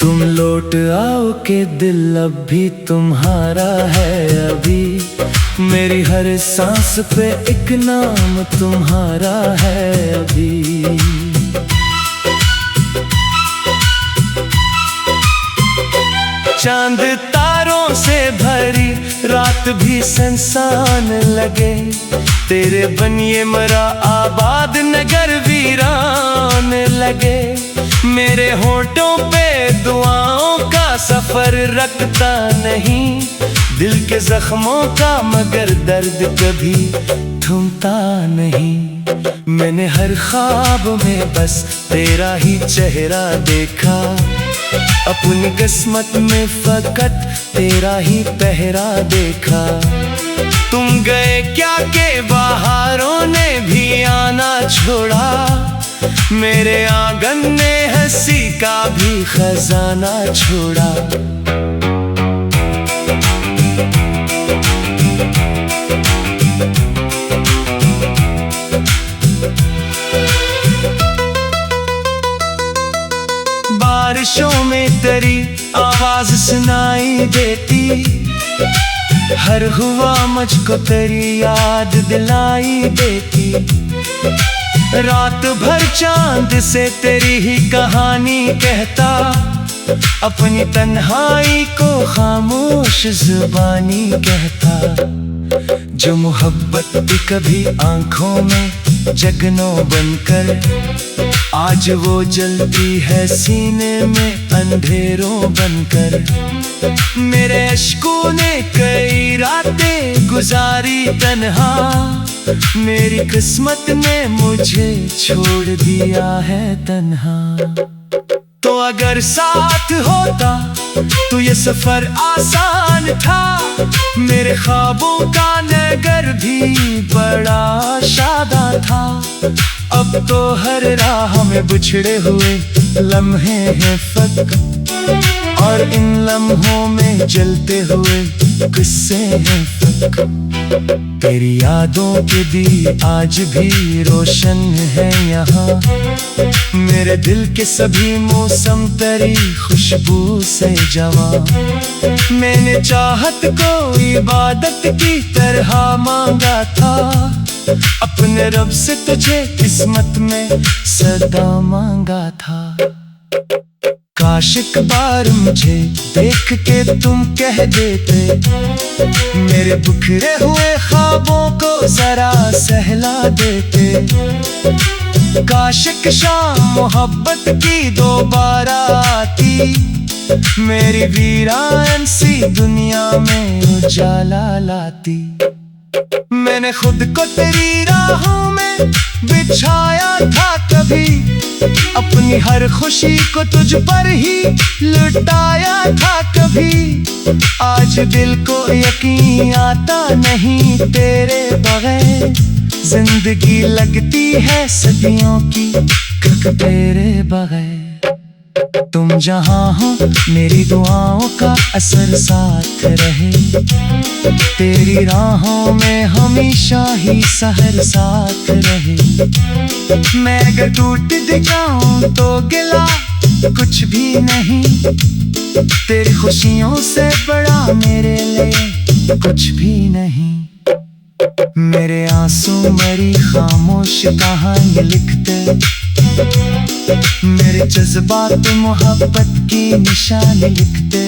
तुम लौट आओ के दिल अब भी तुम्हारा है। अभी मेरी हर सांस पे एक नाम तुम्हारा है। अभी चांद तारों से भरी रात भी सुनसान लगे, तेरे बनिए मरा आबाद नगर वीरान लगे। मेरे होठों पे दुआओं का सफर रखता नहीं, दिल के जख्मों का मगर दर्द कभी थमता नहीं। मैंने हर ख्वाब में बस तेरा ही चेहरा देखा, अपनी किस्मत में फकत तेरा ही पहरा देखा। तुम गए क्या के बहारों ने भी आना छोड़ा, मेरे आंगन ने हंसी का भी खजाना छोड़ा। बारिशों में तेरी आवाज सुनाई देती, हर हुआ मुझको तेरी याद दिलाई देती। रात भर चांद से तेरी ही कहानी कहता, अपनी तन्हाई को खामोश जुबानी कहता। जो मोहब्बत भी कभी आंखों में जगनों बनकर, आज वो जलती है सीने में अंधेरों बनकर। मेरे अश्कों ने कई रातें गुजारी तन्हा, मेरी किस्मत ने मुझे छोड़ दिया है तन्हा। तो अगर साथ होता तो ये सफर आसान था, मेरे ख्वाबों का नगर भी बड़ा शादा था। अब तो हर राह में बिछड़े हुए लम्हे हैं फक, और इन लम्हों में जलते हुए किस्से हैं फक। तेरी यादों के दिए आज भी रोशन है यहाँ, मेरे दिल के सभी मौसम तेरी खुशबू से जवां। मैंने चाहत को इबादत की तरह मांगा था, अपने रब से तुझे किस्मत में सदा मांगा था। काश एक बार मुझे देख के तुम कह देते, मेरे बिखरे हुए ख्वाबों को जरा सहला देते। काश एक शाम मोहब्बत की दोबारा आती, मेरी वीरान सी दुनिया में उजाला लाती। मैंने खुद को तेरी राहों में बिछाया था कभी, अपनी हर खुशी को तुझ पर ही लुटाया था कभी। आज दिल को यकीन आता नहीं तेरे बगैर, जिंदगी लगती है सदियों की कक तेरे बगैर। तुम जहाँ हो मेरी दुआओं का असर साथ रहे, तेरी राहों में हमेशा ही सहर साथ रहे। मैं अगर टूट दिखाऊं तो गिला कुछ भी नहीं, तेरी खुशियों से बड़ा मेरे लिए कुछ भी नहीं। मेरे आंसू मेरी खामोश कहानी लिखते, मेरे जज्बात मोहब्बत की निशानी लिखते।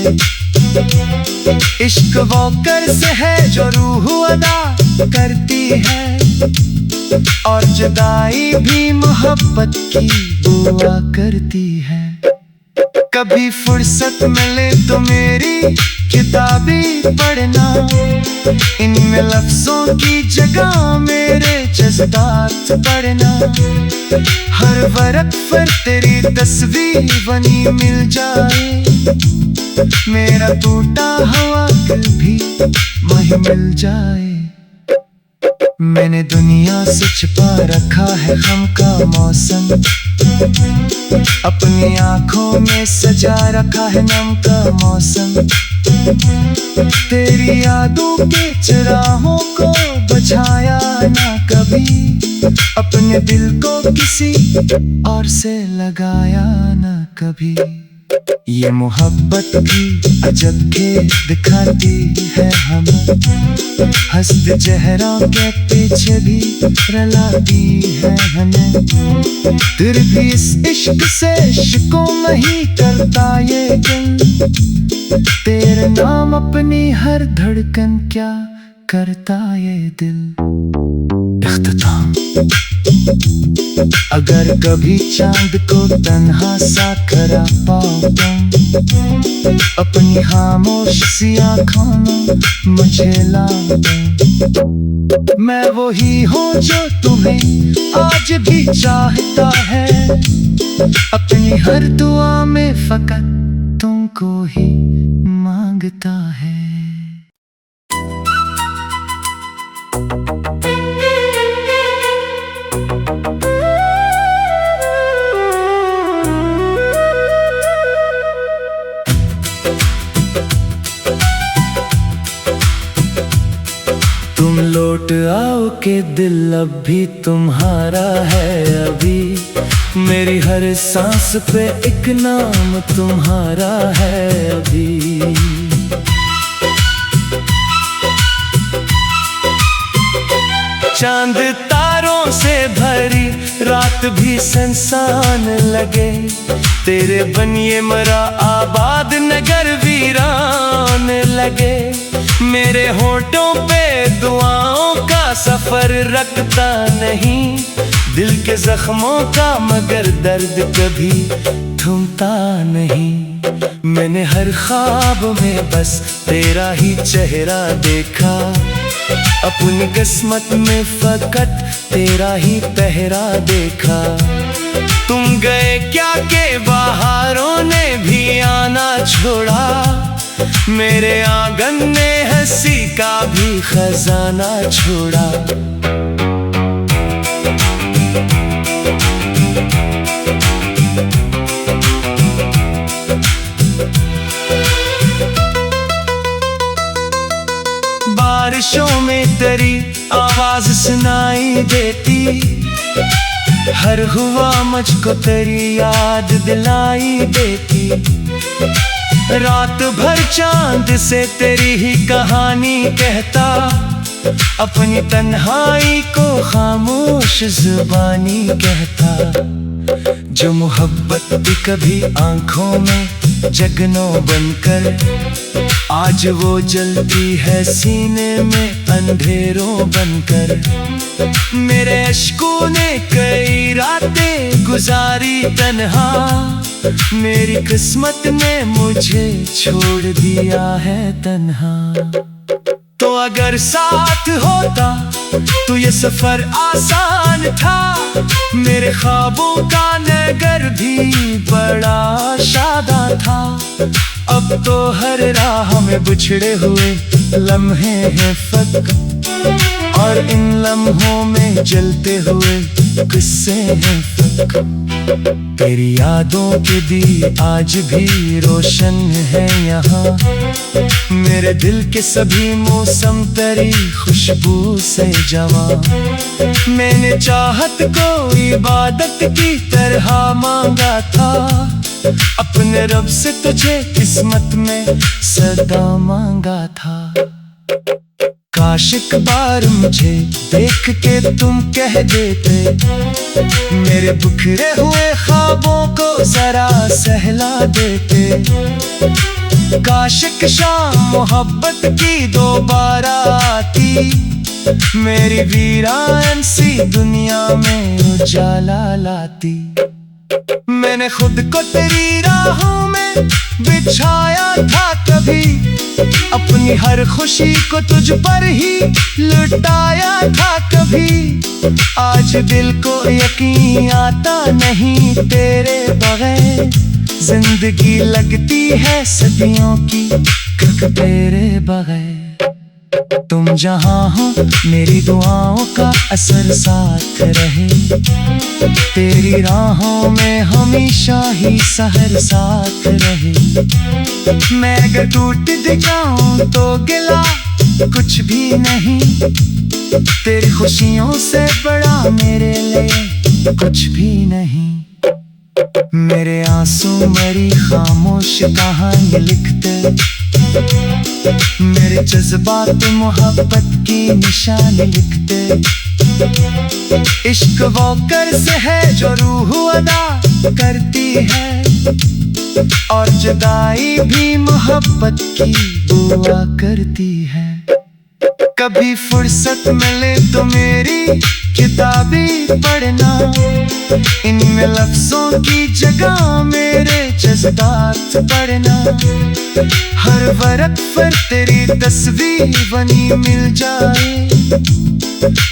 इश्क वो कर्ज है जो रूह अदा करती है, और जुदाई भी मोहब्बत की दुआ करती है। कभी फुर्सत मिले तो मेरी किताबें पढ़ना, इनमें लफ्जों की जगह मेरे जज्बात पढ़ना। हर वरक पर तेरी तस्वीर बनी मिल जाए, मेरा टूटा हुआ दिल भी वहीं मिल जाए। मैंने दुनिया से छिपा रखा है गम का मौसम, अपनी आंखों में सजा रखा है नम का मौसम। तेरी यादों के चिरागों को बुझाया ना कभी, अपने दिल को किसी और से लगाया ना कभी। ये मोहब्बत भी अजब के दिखाती है हमें, हस्द चेहरा के पीछे भी रलाती है हमें। फिर भी इस इश्क से शिको नहीं करता ये दिल, तेरे नाम अपनी हर धड़कन क्या करता ये दिल। इख्तिताम। अगर कभी चांद को तन्हा सा करा पाओ तुम, अपनी खामोश सी आँखों में मुझे ला दो। मैं वही हूँ जो तुम्हें आज भी चाहता है, अपनी हर दुआ में फकत तुमको ही मांगता है। तुम लौट आओ के दिल अब भी तुम्हारा है, अभी मेरी हर सांस पे एक नाम तुम्हारा है अभी। चांद तारों से भरी रात भी सुनसान लगे, तेरे बनिए मरा आबाद नगर वीरान लगे। मेरे होठों पे दुआओं का सफर रखता नहीं, दिल के जख्मों का मगर दर्द कभी थमता नहीं। मैंने हर ख्वाब में बस तेरा ही चेहरा देखा, अपनी किस्मत में फकत तेरा ही पहरा देखा। तुम गए क्या के बहारों ने भी आना छोड़ा, मेरे आंगन ने हंसी का भी खजाना छोड़ा। बारिशों में तेरी आवाज सुनाई देती, हर हुआ मुझको तेरी याद दिलाई देती। रात भर चांद से तेरी ही कहानी कहता, अपनी तन्हाई को खामोश जुबानी कहता। जो मोहब्बत भी कभी आंखों में जगनों बनकर, आज वो जलती है सीने में अंधेरों बनकर। मेरे अश्कों ने कई रातें गुजारी तन्हा, मेरी किस्मत ने मुझे छोड़ दिया है तन्हा। तो अगर साथ होता तो ये सफर आसान था, मेरे ख्वाबों का नगर भी बड़ा शादा था। अब तो हर राह में बिछड़े हुए लम्हे हैं फक, और इन लम्हों में जलते हुए किस्से हैं फक। तेरी यादों के दी आज भी रोशन है यहाँ, मेरे दिल के सभी मौसम तेरी खुशबू से जवा। मैंने चाहत को इबादत की तरह मांगा था, अपने रब से तुझे किस्मत में सदा मांगा था। काश एक बार मुझे देख के तुम कह देते, मेरे बिखरे हुए ख्वाबों को जरा सहला देते। काश एक शाम मोहब्बत की दोबारा आती, मेरी वीरान सी दुनिया में उजाला लाती। मैंने खुद को तेरी राहों में बिछाया था कभी, अपनी हर खुशी को तुझ पर ही लुटाया था कभी। आज दिल को यकीन आता नहीं तेरे बगैर, जिंदगी लगती है सदियों की तेरे बगैर। तुम जहाँ हो मेरी दुआओं का असर साथ रहे, तेरी राहों में हमेशा ही सहर साथ रहे। मैं अगर टूट जाऊं तो गिला कुछ भी नहीं, तेरी खुशियों से बड़ा मेरे लिए कुछ भी नहीं। मेरे आंसू मेरी खामोश कहानी लिखते, मेरे जज्बात मोहब्बत की निशानी लिखते। इश्क वो कर्ज है जो रूह अदा करती है, और जुदाई भी मोहब्बत की दुआ करती है। कभी फुर्सत मिले तो मेरी किताबें पढ़ना, इनमें लफ्जों की जगह मेरे जज्बात पढ़ना। हर वरक पर तेरी तस्वीर बनी मिल जाए,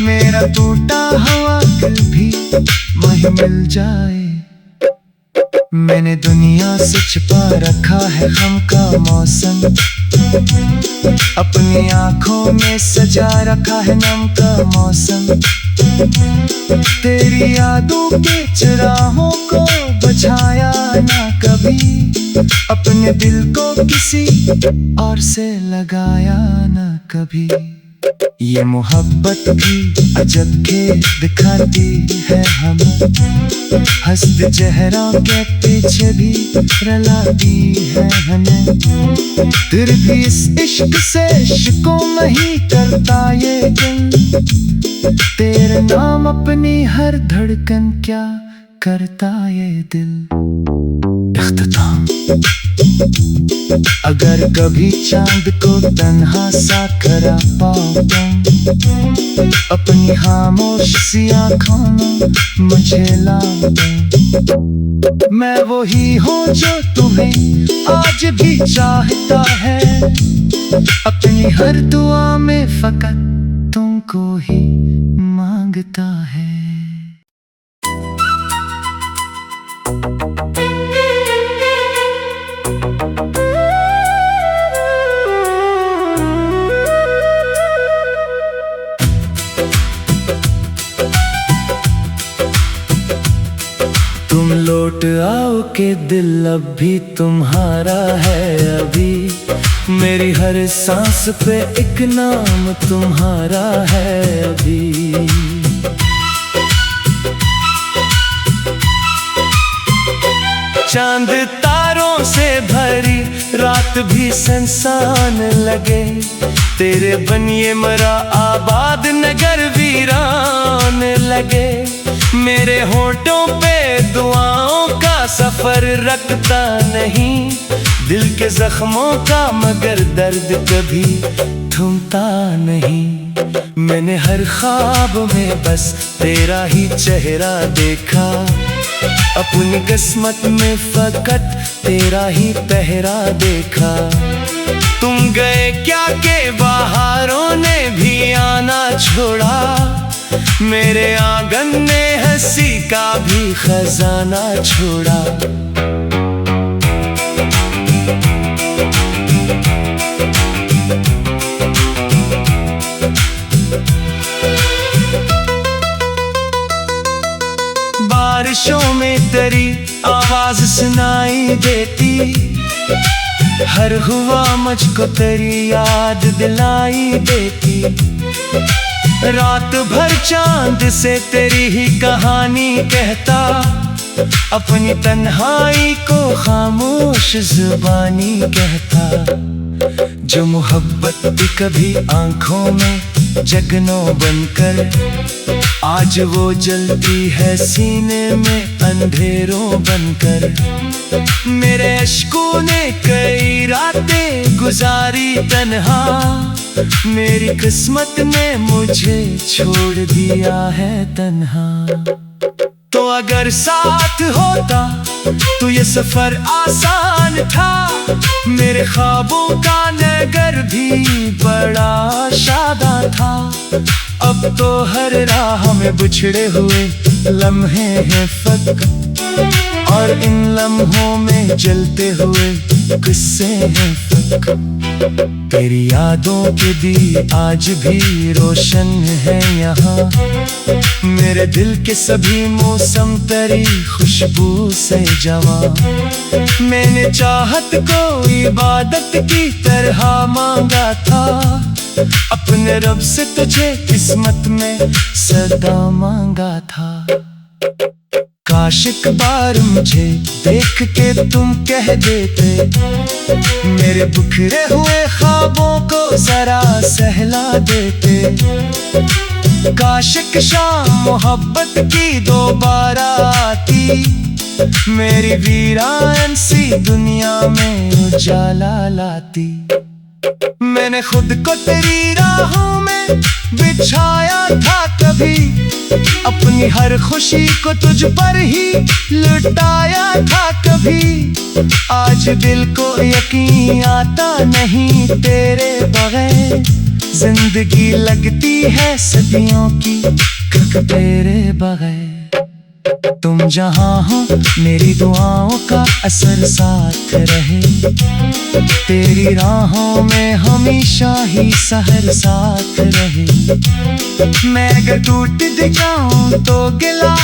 मेरा टूटा हुआ दिल भी वहीं मिल जाए। मैंने दुनिया से छिपा रखा है गम का मौसम, अपनी आंखों में सजा रखा है नम का मौसम। तेरी यादों के चिरागों को बुझाया ना कभी, अपने दिल को किसी और से लगाया ना कभी। ये मोहब्बत भी अजब खेल दिखाती है हमें, हस्द चेहरों के पीछे भी रुलाती है हमें। फिर भी इस इश्क से शिको नहीं करता ये दिल, तेरे नाम अपनी हर धड़कन क्या करता ये दिल। इख्तिताम। अगर कभी चांद को तन्हा सा करा पाओ तुम, अपनी खामोश सी आँखों में मुझे ला दो। मैं वही हूँ जो तुम्हें आज भी चाहता है, अपनी हर दुआ में फकत तुमको ही मांगता है। तुम लौट आओ के दिल अब भी तुम्हारा है, अभी मेरी हर सांस पे एक नाम तुम्हारा है अभी। चांद तारों से भरी रात भी सुनसान लगे, तेरे बनिए मरा आबाद नगर वीरान लगे। मेरे होठों पे दुआओं का सफर रखता नहीं, दिल के जख्मों का मगर दर्द कभी थमता नहीं। मैंने हर ख्वाब में बस तेरा ही चेहरा देखा, अपनी किस्मत में फकत तेरा ही पहरा देखा। तुम गए क्या के बहारों ने भी आना छोड़ा, मेरे आंगन ने हंसी का भी खजाना छोड़ा। बारिशों में तेरी आवाज सुनाई देती, हर हुआ मुझको तेरी याद दिलाई देती। रात भर चांद से तेरी ही कहानी कहता, अपनी तन्हाई को खामोश जुबानी कहता। जो मोहब्बत भी कभी आंखों में जगनों बनकर, आज वो जलती है सीने में अंधेरों बनकर। मेरे अश्कों ने कई रातें गुजारी तन्हा, मेरी किस्मत ने मुझे छोड़ दिया है तन्हा। तो अगर साथ होता तो ये सफर आसान था, मेरे ख्वाबों का नगर भी बड़ा शादा था। अब तो हर राह में बिछड़े हुए लम्हे हैं फक, और इन लम्हों में जलते हुए किस्से हैं फक। तेरी यादों के दिए आज भी रोशन है यहाँ, मेरे दिल के सभी मौसम तेरी खुशबू से जवां। मैंने चाहत को इबादत की तरह मांगा था, अपने रब से तुझे किस्मत में सदा मांगा था। काश एक बार मुझे देख के तुम कह देते, मेरे बिखरे हुए ख्वाबों को जरा सहला देते। काश एक शाम मोहब्बत की दोबारा आती, मेरी वीरान सी दुनिया में उजाला लाती। मैंने खुद को तेरी राहों में बिछाया था कभी, अपनी हर खुशी को तुझ पर ही लुटाया था कभी। आज दिल को यकीन आता नहीं तेरे बगैर, जिंदगी लगती है सदियों की तेरे बगैर। तुम जहाँ हो मेरी दुआओं का असर साथ रहे, तेरी राहों में हमेशा ही सहर साथ रहे। मैं अगर टूट जाऊं तो गिला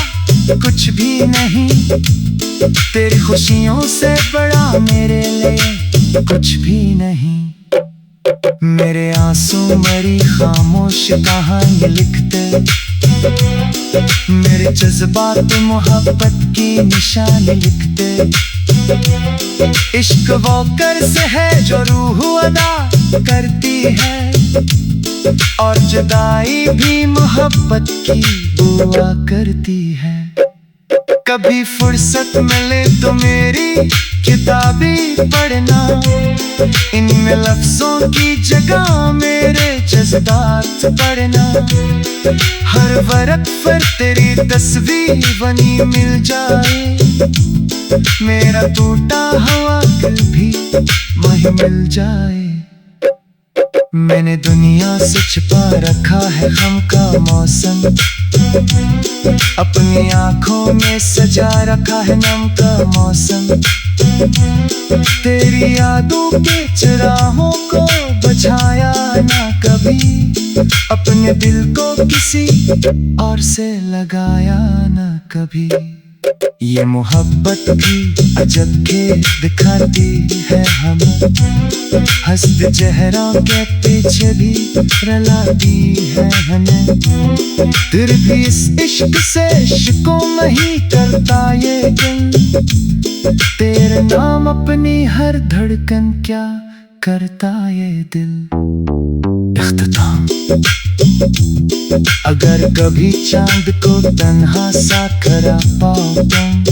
कुछ भी नहीं, तेरी खुशियों से बड़ा मेरे लिए कुछ भी नहीं। मेरे आंसू मेरी खामोश कहानी लिखते, मेरे जज्बात मोहब्बत की निशानी लिखते। इश्क वो कर्ज है जो रूह अदा करती है, और जुदाई भी मोहब्बत की दुआ करती है। कभी फुर्सत मिले तो मेरी किताबें पढ़ना, इनमें लफ्जों की जगह मेरे जज्बात पढ़ना। हर वरक पर तेरी तस्वीर बनी मिल जाए, मेरा टूटा हुआ दिल भी वहीं मिल जाए। मैंने दुनिया से छिपा रखा है गम का मौसम, अपनी आंखों में सजा रखा है नम का मौसम। तेरी यादों के चिरागों को बुझाया ना कभी, अपने दिल को किसी और से लगाया ना कभी। ये मोहब्बत भी अजब खेल दिखाती है हमें, हस्द चेहरा के पीछे भी रलाती है हमें। फिर भी इस इश्क से शिको नहीं करता ये दिल, तेरे नाम अपनी हर धड़कन क्या करता ये दिल। इख्तिताम। अगर कभी चांद को तन्हा सा करा पाओ तुम,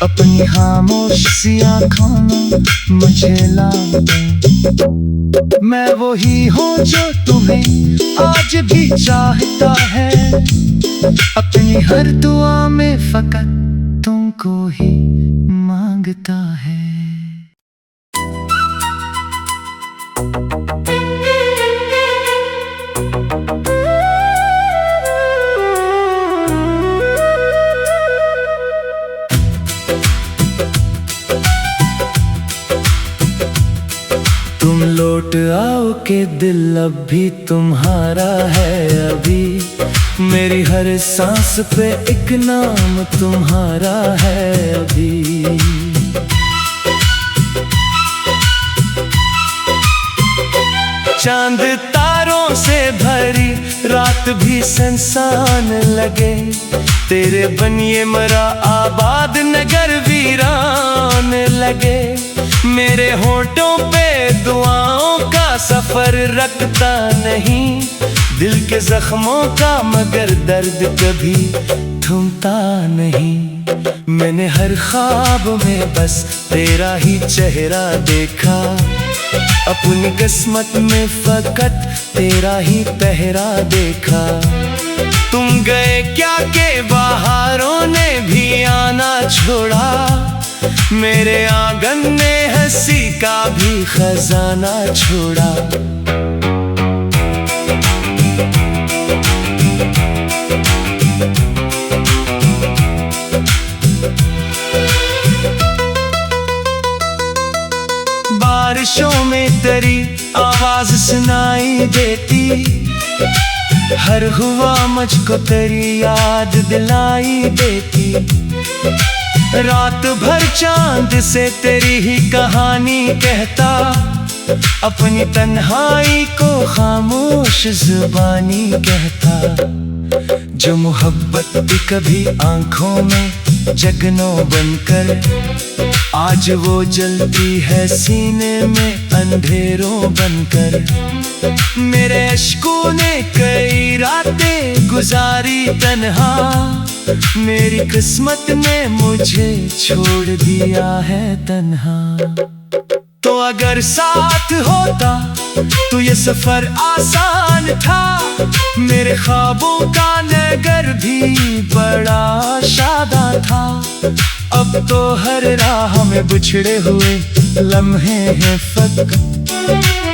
अपनी खामोश सी आँखों में मुझे लाओ तुम। मैं वही हूँ जो तुम्हें आज भी चाहता है, अपनी हर दुआ में फकत तुमको ही मांगता है। तुम लौट आओ के दिल अब भी तुम्हारा है, अभी मेरी हर सांस पे एक नाम तुम्हारा है अभी। चांद तारों से भरी रात भी सुनसान लगे, तेरे बनिए मरा आबाद नगर वीरान लगे। मेरे होठों पे दुआओं का सफर रखता नहीं, दिल के जख्मों का मगर दर्द कभी थमता नहीं। मैंने हर ख्वाब में बस तेरा ही चेहरा देखा, अपनी किस्मत में फकत तेरा ही पहरा देखा। तुम गए क्या के बहारों ने भी आना छोड़ा, मेरे आंगन ने हंसी का भी खजाना छोड़ा। बारिशों में तेरी आवाज सुनाई देती, हर हुआ मुझको तेरी याद दिलाई देती। रात भर चांद से तेरी ही कहानी कहता, अपनी तन्हाई को खामोश जुबानी कहता। जो मोहब्बत भी कभी आंखों में जगनों बनकर, आज वो जलती है सीने में अंधेरों बनकर। मेरे अश्कों ने कई रातें गुजारी तन्हा, मेरी किस्मत ने मुझे छोड़ दिया है तन्हा। तो अगर साथ होता तो ये सफर आसान था, मेरे ख्वाबों का नगर भी बड़ा शादा था। अब तो हर राह में बिछड़े हुए लम्हे हैं फक,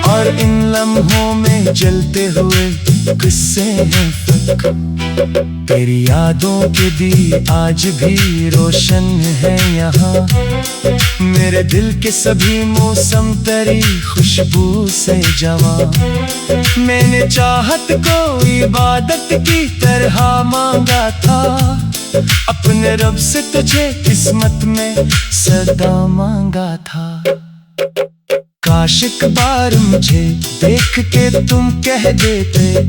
और इन लम्हों में जलते हुए किस्से हैं फक। तेरी यादों के दी आज भी रोशन है यहाँ, मेरे दिल के सभी मौसम तेरी खुशबू से जवा। मैंने चाहत को इबादत की तरह मांगा था, अपने रब से तुझे किस्मत में सदा मांगा था। काश एक बार मुझे देख के तुम कह देते,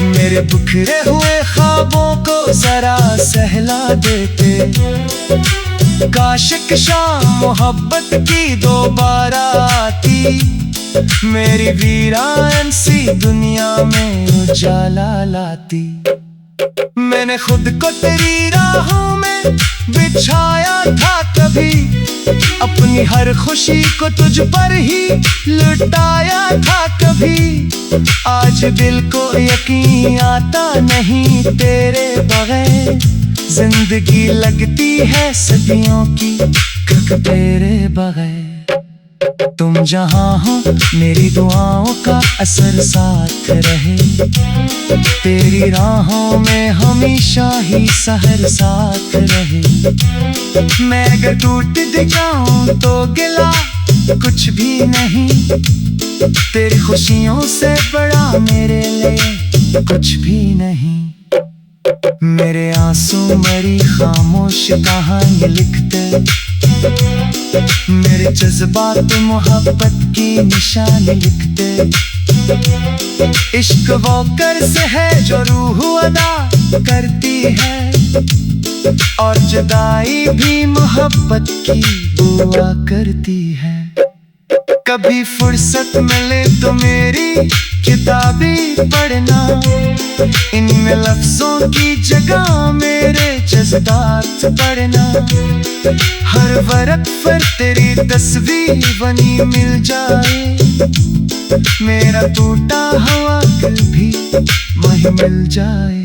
मेरे बिखरे हुए ख्वाबों को जरा सहला देते। काश एक शाम मोहब्बत की दोबारा आती, मेरी वीरान सी दुनिया में उजाला लाती। मैंने खुद को तेरी राहों में बिछाया था कभी, अपनी हर खुशी को तुझ पर ही लुटाया था कभी। आज दिल को यकीन आता नहीं तेरे बगैर, जिंदगी लगती है सदियों की तेरे बगैर। तुम जहाँ हो मेरी दुआओं का असर साथ रहे, तेरी राहों में हमेशा ही सहर साथ रहे। मैं अगर टूट जाऊं तो गिला कुछ भी नहीं, तेरी खुशियों से बड़ा मेरे लिए कुछ भी नहीं। मेरे आंसू मेरी खामोश कहानी लिखते, मेरे जज्बात मोहब्बत की निशानी लिखते। इश्क वो कर्ज है जो रूह अदा करती है, और जुदाई भी मोहब्बत की दुआ करती है। कभी फुर्सत मिले तो मेरी किताबें पढ़ना, इनमें लफ्जों की जगह मेरे जज्बात पढ़ना। हर वरक पर तेरी तस्वीर बनी मिल जाए, मेरा टूटा हुआ दिल भी वहीं मिल जाए।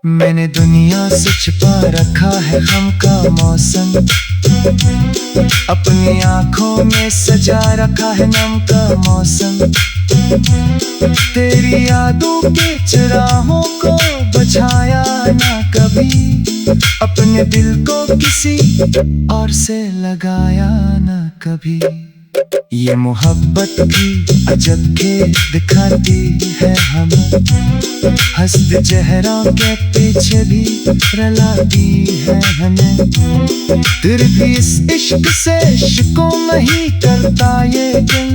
मैंने दुनिया से छिपा रखा है गम का मौसम, अपनी आंखों में सजा रखा है नम का मौसम। तेरी यादों के चिरागों को बुझाया ना कभी, अपने दिल को किसी और से लगाया ना कभी। ये मोहब्बत भी अजब खेल दिखाती है हमें, हस्द चेहरों के पीछे भी रलाती है हमें। फिर भी इस इश्क से शिको नहीं करता ये दिल,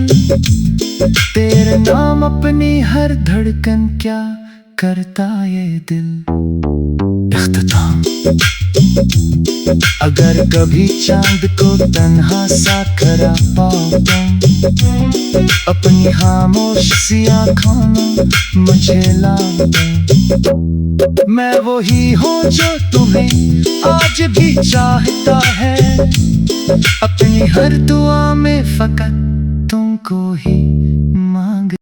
तेरे नाम अपनी हर धड़कन क्या करता ये दिल। इख्तिताम। अगर कभी चांद को तन्हा सा करा पाओ तुम, अपनी खामोश सी आँखों में मुझे ला दो। मैं वही हूँ जो तुम्हें आज भी चाहता है, अपनी हर दुआ में फकत तुमको ही मांग